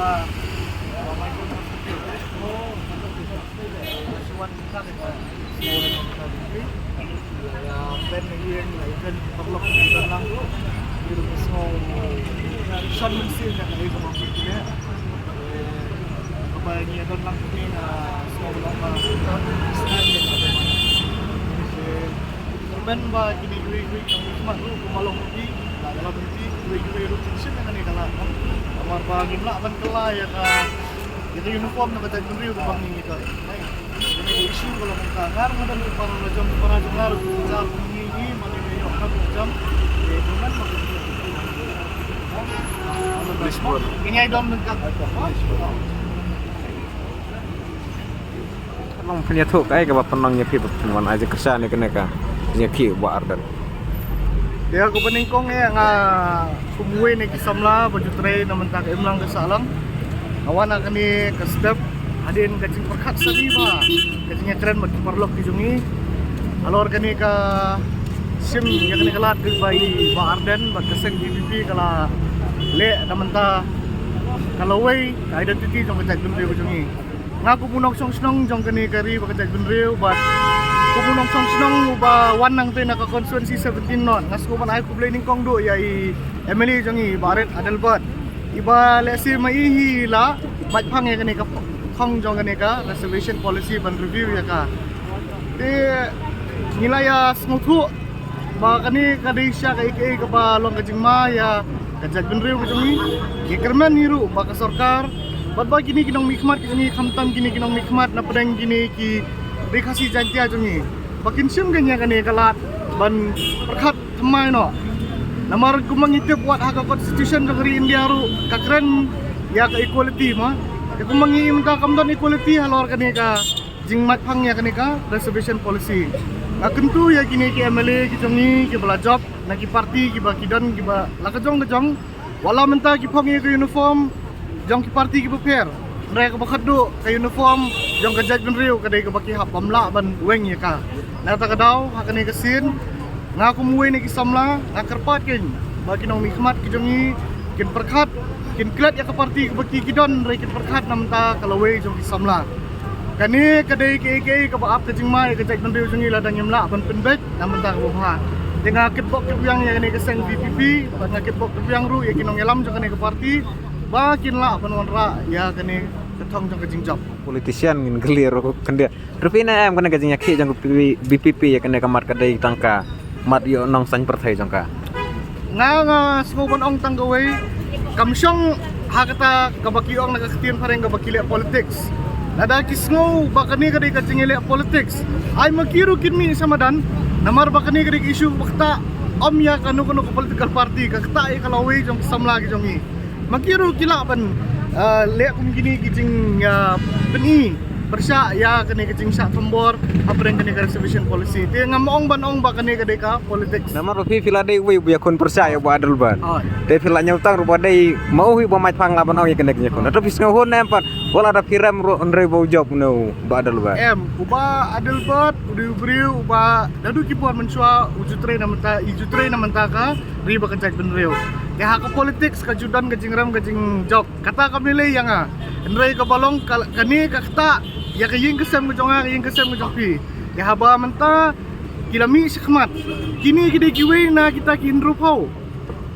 Suwan kita kita ya ben yang lain perlu kita lang biru semua shot mesin yang ada di bawah kita kebanyakan ada lang ini semua lama stand yang ada ben ba kini gue cuma lu kumalong di dalam ini gue rutin sih yang ini kalau kamar bagim lah ban kela ya ka itu uniform na kata juri udah bang ini kan ini isu kalau kita ngarang ada para jengar jam ini mana yang akan jam dengan ini ay don nagkak Emang punya tuh kayak gak penangnya pi penuan aja kerja nih kena ka punya ki buat ardan. Dia aku peningkong ya nga kumuwi ni kisamla baju tray naman tak imlang kesalang. Awan akan ni ke step adin kacing perkat sadi ba. Kacingnya keren perlok di jungi. Alor kani ka sim yang kani kalat ke bai ba ardan ba keseng PPP kala le naman ta kalaway identity jong kacang gunri jungi. Ngaku punok song jong kani kari ba kacang gunri ba kumunong song sinong ba wanang te naka constituency 17 non ngas ko man ay kublay ning kong do ya i Emily jangi baret adalbat iba lesi maihi la matphang ya kani ka khong jong kani ka reservation policy ban review ya ka te nilaya smuthu ba kani kadisya ka ikai ka ba long kajing ma ya kajag benriu ka jangi ki kerman hiru ba ka sarkar bat ba kini kinong mikmat kini khamtam kini kinong mikmat na padang kini ki dikasih janji aja nih, makin sim kayaknya kan nih kalat ban perkat temai no, namar kumang itu buat hak constitution dari India ru kakren ya ke equality mah, ya kumang ini minta kamdan equality halor kan nih ka jingmat pang ya kan nih ka reservation policy, nah kentu ya kini ki MLA ki jongi ki bela job, nak ki party ki ba kidan ki ba lakajong wala minta ki pang ki uniform, jong ki party ki prepare. Mereka bakado ke uniform jong kajat benriu kadai ke baki hap pamla ban weng ya ka nata kadau hakane kesin ngaku muwe ni kisamla ngakerpat kin bagi nong nikmat ki jongi kin perkat kin klat ya ke parti ke baki kidon re kin perkat namta kalawe jong kisamla kani kadai ke ke baap ke jingmai kajat benriu jongi ladang yamla ban penbet namta ke bawah dengan kitbok ke yang ya ni keseng PPP ban kitbok ke yang ru ya kinong yalam jong kane ke parti bakin lah penonra ya kene ketong jong kajing job Politician ngin clear kan dia. Rupina em kena kajing ki jang BPP ya kena kamar kadai tangka mat yo nong san perthai jang ka. Nga semua ong tanggaway kamsyong hakata kabaki ong nagakatian pareng kabaki le politics. Nada kisngo bakani kadai kajing le politics. Ay makiru kinmi samadan namar bakani kadai isu bakta om ya kanu ko political party kakta ay kalaway jong samla gi jongi. Makiru kila ban lek kum gini kijing beni persya ya kene kijing sak tombor apa yang kene reservation policy te ngamong ban ong ba kene kadai ka politics Nama rupi vila dei we ya kon percaya ba adul ban. oh Dei vila nyutang rupa dei mau hi ba mai phang laban ong ya kene nya kon. Tapi sngo hon em pat wala ada piram ro andre bo job no ba adul ban. Uba adil bat udah beriu uba dadu kipuan mensua ujutre namanta ka riba kancak benriu ya hak politics kajudan kajing ram kajing job kata kami le yang ndrai ka balong kani kakta ya kaying kesem jonga kaying kesem jopi ya haba menta kilami sikmat kini kide kiwe na kita kinru pau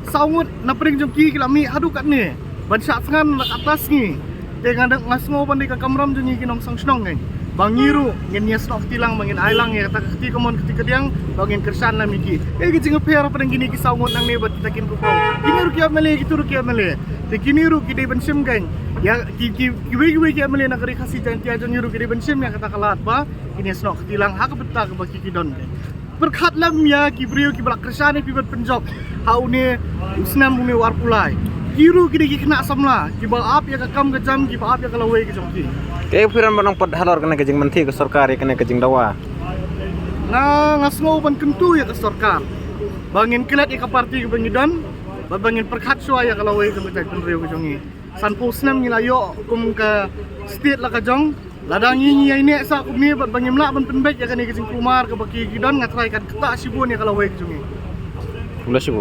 saungut na pring jongki kilami adu kat ni ban syak sangan atas ni dengan ngasngo pandai ka kamram jongi kinong sangsnong ni bangiru ngin nias nok tilang mangin ailang ya kata keti komon ketika diang bangin kersan na miki gijing aper apa gini ki saungut nang ne bat kita kin rupau kini ru ki amele gitu ru ki amele te kini ru ki de bensim geng ya ki ki amele na kari kasih janti aja ngiru ki de bensim ya kata kalat ba kini snok tilang hak beta ke baki kidon berkat lam ya ki brio ki balak kersan ni pibat penjob haune usnam bumi war pulai kiru ki kena samla ki ba ap ya kakam gajam ki ba ap ya kalawe ki jongki Kayak piram banong pad halor kena kajing menteri ke sarkar ya kena kajing dawa. Ngasngo ban kentu ya ke sarkar. Bangin kilat ya ke parti ke bangidan, bangin perkat suai ya kalau ke betai penriu ke jongi. San posnem ngilayo kum ke state la kajong, ladang ini ya ini sa kum ni bangin mla ban penbek ya kene kajing kumar ke baki gidan ngatrai kan ketak sibun ya kalau ke jongi. Ulah sibuk.